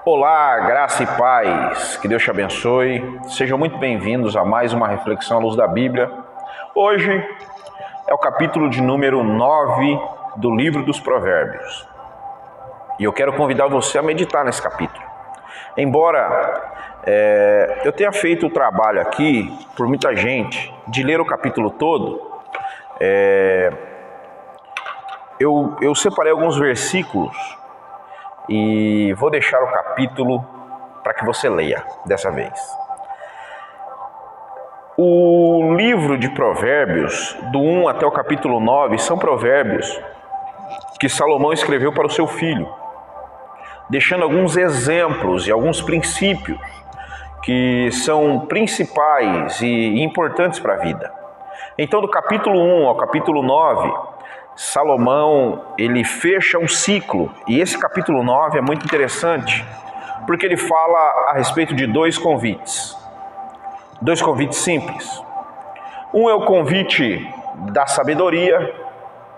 Olá, graça e paz, que Deus te abençoe. Sejam muito bem-vindos a mais uma reflexão à luz da Bíblia. Hoje é o capítulo de número 9 do livro dos Provérbios. E eu quero convidar você a meditar nesse capítulo. Embora eu tenha feito o trabalho aqui, por muita gente, de ler o capítulo todo, eu separei alguns versículos e vou deixar o capítulo para que você leia dessa vez. O livro de Provérbios, do 1 até o capítulo 9, são provérbios que Salomão escreveu para o seu filho, deixando alguns exemplos e alguns princípios que são principais e importantes para a vida. Então, do capítulo 1 ao capítulo 9, Salomão, ele fecha um ciclo, e esse capítulo 9 é muito interessante, porque ele fala a respeito de dois convites simples. Um é o convite da sabedoria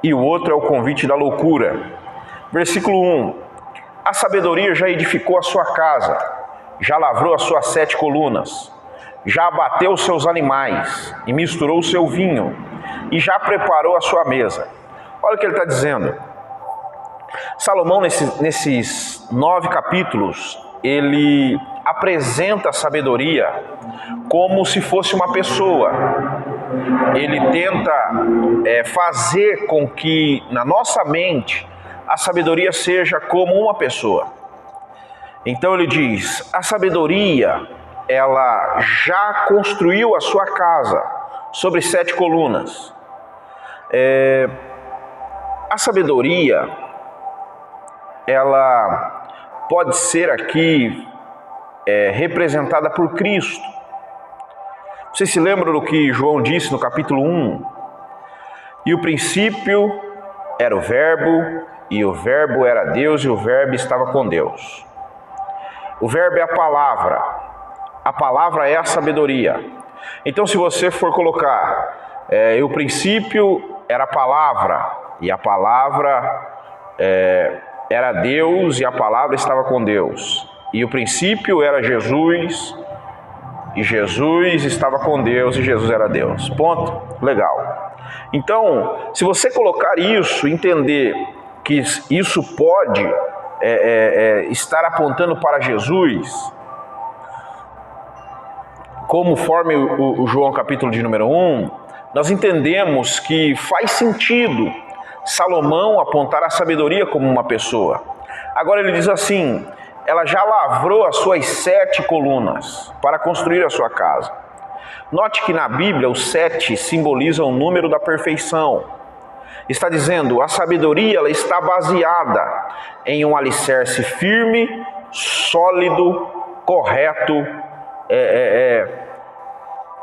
e o outro é o convite da loucura. Versículo 1: a sabedoria já edificou a sua casa, já lavrou as suas 7 colunas, já abateu os seus animais e misturou o seu vinho, e já preparou a sua mesa. Olha o que ele está dizendo. Salomão, nesses 9 capítulos, ele apresenta a sabedoria como se fosse uma pessoa. Ele tenta fazer com que, na nossa mente, a sabedoria seja como uma pessoa. Então ele diz, a sabedoria, ela já construiu a sua casa sobre 7 colunas. A sabedoria, ela pode ser aqui representada por Cristo. Vocês se lembram do que João disse no capítulo 1? E o princípio era o verbo, e o verbo era Deus, e o verbo estava com Deus. O verbo é a palavra é a sabedoria. Então, se você for colocar, o princípio era a palavra, e a palavra era Deus, e a palavra estava com Deus. E o princípio era Jesus, e Jesus estava com Deus, e Jesus era Deus. Ponto. Legal. Então, se você colocar isso, entender que isso pode estar apontando para Jesus, conforme o João capítulo de número 1, nós entendemos que faz sentido Salomão apontar a sabedoria como uma pessoa. Agora ele diz assim, ela já lavrou as suas 7 colunas para construir a sua casa. Note que na Bíblia o 7 simboliza o número da perfeição. Está dizendo, a sabedoria ela está baseada em um alicerce firme, sólido, correto,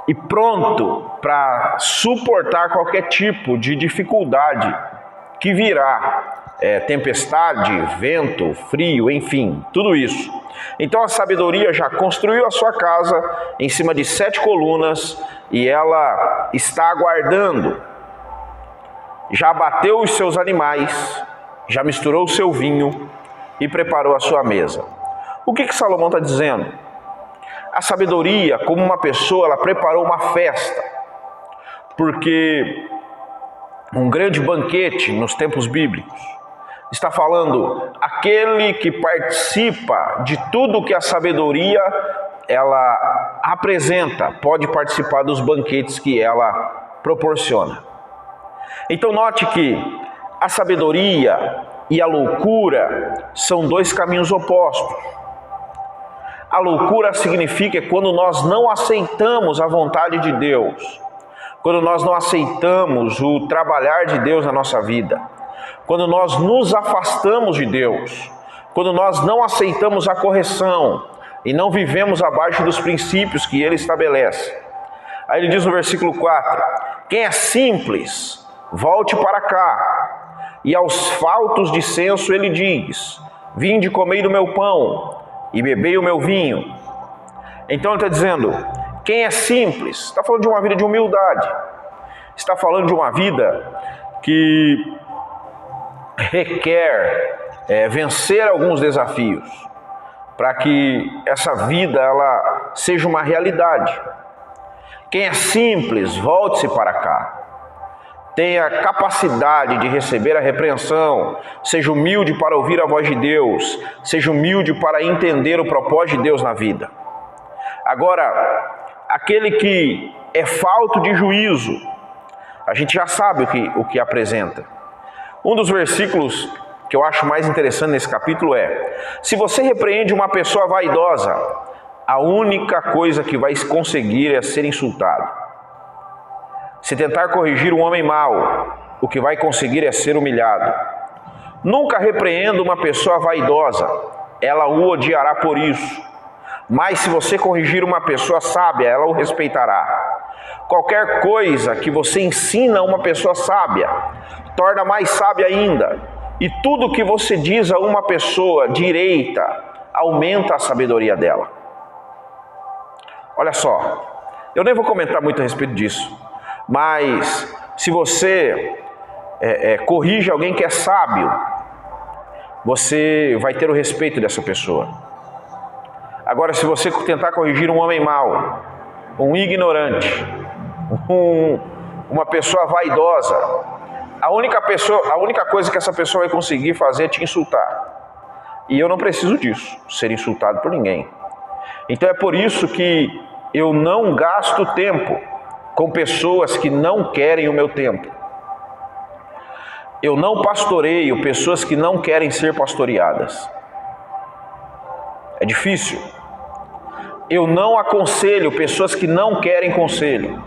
e pronto para suportar qualquer tipo de dificuldade que virá, tempestade, vento, frio, enfim, tudo isso. Então a sabedoria já construiu a sua casa em cima de 7 colunas e ela está aguardando. Já abateu os seus animais, já misturou o seu vinho e preparou a sua mesa. O que Salomão está dizendo? A sabedoria, como uma pessoa, ela preparou uma festa, porque um grande banquete nos tempos bíblicos está falando aquele que participa de tudo que a sabedoria ela apresenta, pode participar dos banquetes que ela proporciona. Então note que a sabedoria e a loucura são 2 caminhos opostos. A loucura significa quando nós não aceitamos a vontade de Deus, quando nós não aceitamos o trabalhar de Deus na nossa vida, quando nós nos afastamos de Deus, quando nós não aceitamos a correção e não vivemos abaixo dos princípios que Ele estabelece. Aí ele diz no versículo 4, quem é simples, volte para cá. E aos faltos de senso ele diz, vinde comei do meu pão e bebei o meu vinho. Então ele está dizendo, quem é simples, está falando de uma vida de humildade, está falando de uma vida que requer vencer alguns desafios. para que essa vida ela seja uma realidade. Quem é simples, volte-se para cá. Tenha capacidade de receber a repreensão, seja humilde para ouvir a voz de Deus, seja humilde para entender o propósito de Deus na vida. Agora, aquele que é falto de juízo, a gente já sabe o que apresenta. Um dos versículos que eu acho mais interessante nesse capítulo é: se você repreende uma pessoa vaidosa, a única coisa que vai conseguir é ser insultado. Se tentar corrigir um homem mau, o que vai conseguir é ser humilhado. Nunca repreenda uma pessoa vaidosa, ela o odiará por isso. Mas se você corrigir uma pessoa sábia, ela o respeitará. Qualquer coisa que você ensina a uma pessoa sábia, torna mais sábia ainda. E tudo que você diz a uma pessoa direita, aumenta a sabedoria dela. Olha só, eu nem vou comentar muito a respeito disso. Mas se você corrige alguém que é sábio, você vai ter o respeito dessa pessoa. Agora, se você tentar corrigir um homem mau, um ignorante, uma pessoa vaidosa, a única coisa que essa pessoa vai conseguir fazer é te insultar. E eu não preciso disso, ser insultado por ninguém. Então é por isso que eu não gasto tempo com pessoas que não querem o meu tempo. Eu não pastoreio pessoas que não querem ser pastoreadas. É difícil. Eu não aconselho pessoas que não querem conselho.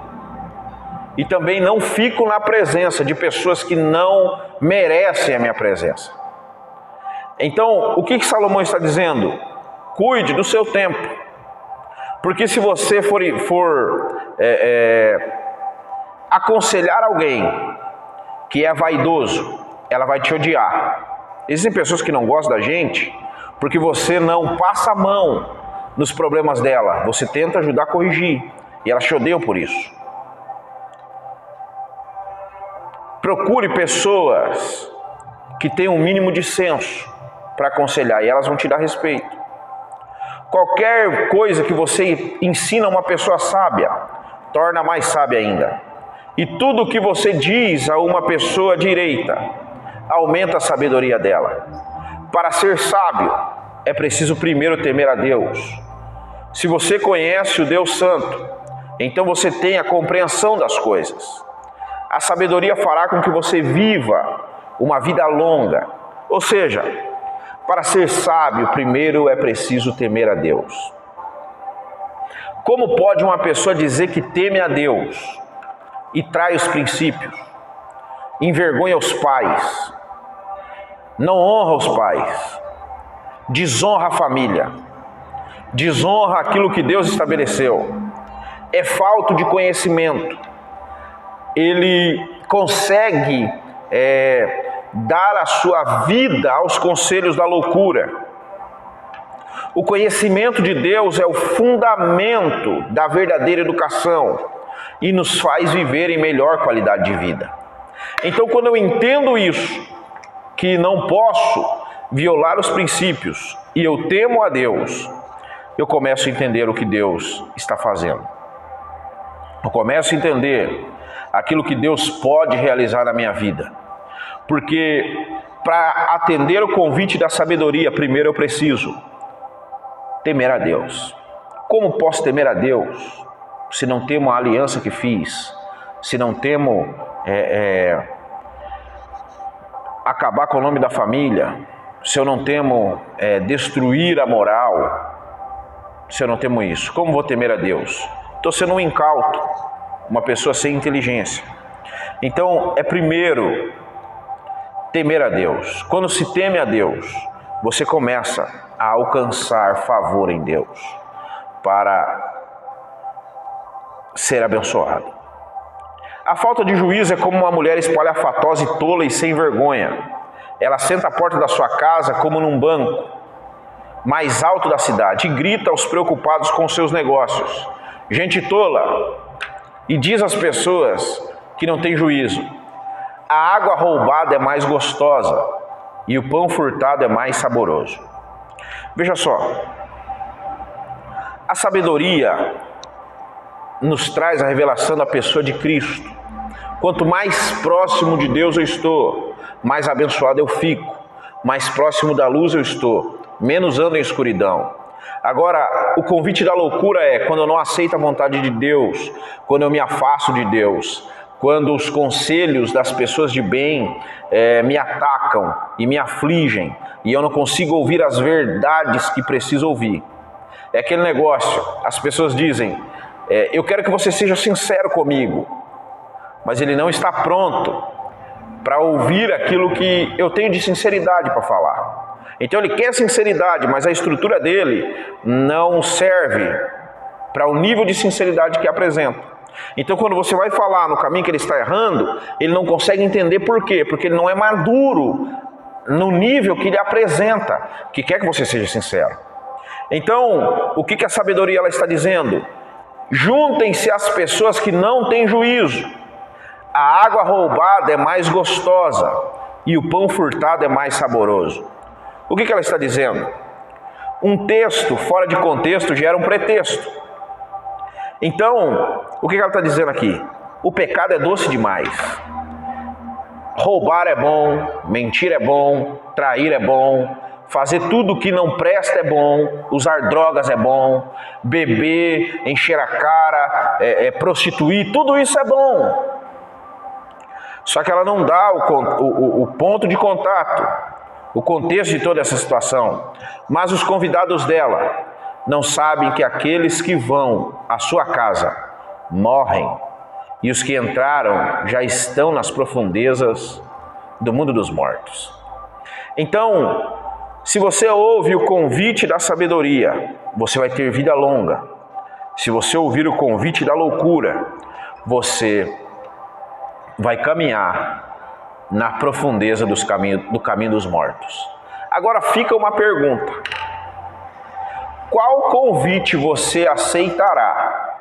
E também não fico na presença de pessoas que não merecem a minha presença. Então, o que Salomão está dizendo? Cuide do seu tempo. Porque se você for aconselhar alguém que é vaidoso, ela vai te odiar. Existem pessoas que não gostam da gente porque você não passa a mão nos problemas dela. Você tenta ajudar a corrigir e elas te odeiam por isso. Procure pessoas que tenham um mínimo de senso para aconselhar e elas vão te dar respeito. Qualquer coisa que você ensina a uma pessoa sábia, torna mais sábia ainda. E tudo que você diz a uma pessoa direita, aumenta a sabedoria dela. Para ser sábio, é preciso primeiro temer a Deus. Se você conhece o Deus Santo, então você tem a compreensão das coisas. A sabedoria fará com que você viva uma vida longa. Ou seja, para ser sábio, primeiro é preciso temer a Deus. Como pode uma pessoa dizer que teme a Deus e trai os princípios, envergonha os pais, não honra os pais, desonra a família, desonra aquilo que Deus estabeleceu, é falto de conhecimento, ele consegue dar a sua vida aos conselhos da loucura. O conhecimento de Deus é o fundamento da verdadeira educação e nos faz viver em melhor qualidade de vida. Então, quando eu entendo isso, que não posso violar os princípios e eu temo a Deus, eu começo a entender o que Deus está fazendo. Eu começo a entender aquilo que Deus pode realizar na minha vida. Porque para atender o convite da sabedoria, primeiro eu preciso temer a Deus. Como posso temer a Deus se não temo a aliança que fiz? Se não temo acabar com o nome da família? Se eu não temo destruir a moral? Se eu não temo isso, como vou temer a Deus? Estou sendo um incauto, uma pessoa sem inteligência. Então é primeiro temer a Deus. Quando se teme a Deus, você começa a alcançar favor em Deus para ser abençoado. A falta de juízo é como uma mulher espalhafatosa e tola e sem vergonha. Ela senta à porta da sua casa como num banco mais alto da cidade e grita aos preocupados com seus negócios: gente tola! E diz às pessoas que não têm juízo: a água roubada é mais gostosa e o pão furtado é mais saboroso. Veja só, a sabedoria nos traz a revelação da pessoa de Cristo. Quanto mais próximo de Deus eu estou, mais abençoado eu fico, mais próximo da luz eu estou, menos ando em escuridão. Agora, o convite da loucura é quando eu não aceito a vontade de Deus, quando eu me afasto de Deus, quando os conselhos das pessoas de bem me atacam e me afligem, e eu não consigo ouvir as verdades que preciso ouvir. É aquele negócio, as pessoas dizem, eu quero que você seja sincero comigo, mas ele não está pronto para ouvir aquilo que eu tenho de sinceridade para falar. Então ele quer sinceridade, mas a estrutura dele não serve para o nível de sinceridade que apresenta. Então quando você vai falar no caminho que ele está errando, ele não consegue entender por quê? Porque ele não é maduro no nível que ele apresenta, que quer que você seja sincero. Então, o que a sabedoria ela está dizendo? Juntem-se as pessoas que não têm juízo. A água roubada é mais gostosa e o pão furtado é mais saboroso. O que ela está dizendo? Um texto fora de contexto gera um pretexto. Então, o que ela está dizendo aqui? O pecado é doce demais. Roubar é bom, mentir é bom, trair é bom, fazer tudo que não presta é bom, usar drogas é bom, beber, encher a cara, prostituir, tudo isso é bom. Só que ela não dá o ponto de contato, o contexto de toda essa situação. Mas os convidados dela não sabem que aqueles que vão à sua casa morrem, e os que entraram já estão nas profundezas do mundo dos mortos. Então, se você ouve o convite da sabedoria, você vai ter vida longa. Se você ouvir o convite da loucura, você vai caminhar na profundeza do caminho dos mortos. Agora fica uma pergunta: qual convite você aceitará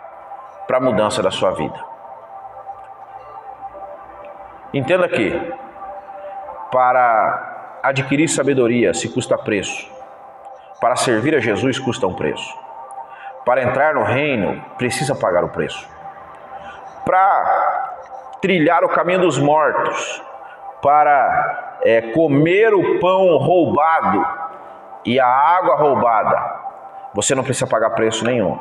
para a mudança da sua vida? Entenda que para adquirir sabedoria se custa preço. Para servir a Jesus custa um preço. Para entrar no reino precisa pagar o preço. Para trilhar o caminho dos mortos, para comer o pão roubado e a água roubada, você não precisa pagar preço nenhum.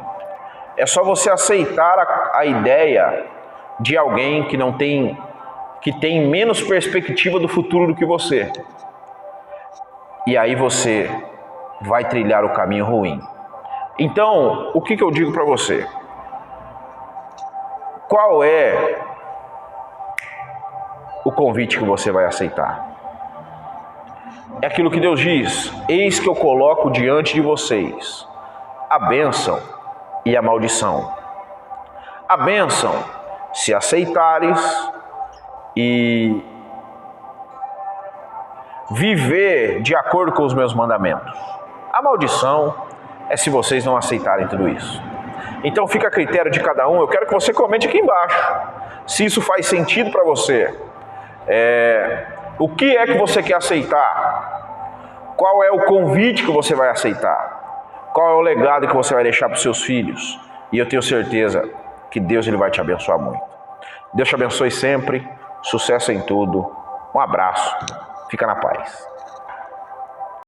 É só você aceitar a ideia de alguém que tem menos perspectiva do futuro do que você. E aí você vai trilhar o caminho ruim. Então, o que eu digo para você? Qual é o convite que você vai aceitar? É aquilo que Deus diz: eis que eu coloco diante de vocês a bênção e a maldição. A bênção, se aceitares e viver de acordo com os meus mandamentos. A maldição é se vocês não aceitarem tudo isso. Então fica a critério de cada um. Eu quero que você comente aqui embaixo se isso faz sentido para você. O que é que você quer aceitar? Qual é o convite que você vai aceitar? Qual é o legado que você vai deixar para os seus filhos? E eu tenho certeza que Deus ele vai te abençoar muito. Deus te abençoe sempre. Sucesso em tudo. Um abraço. Fica na paz.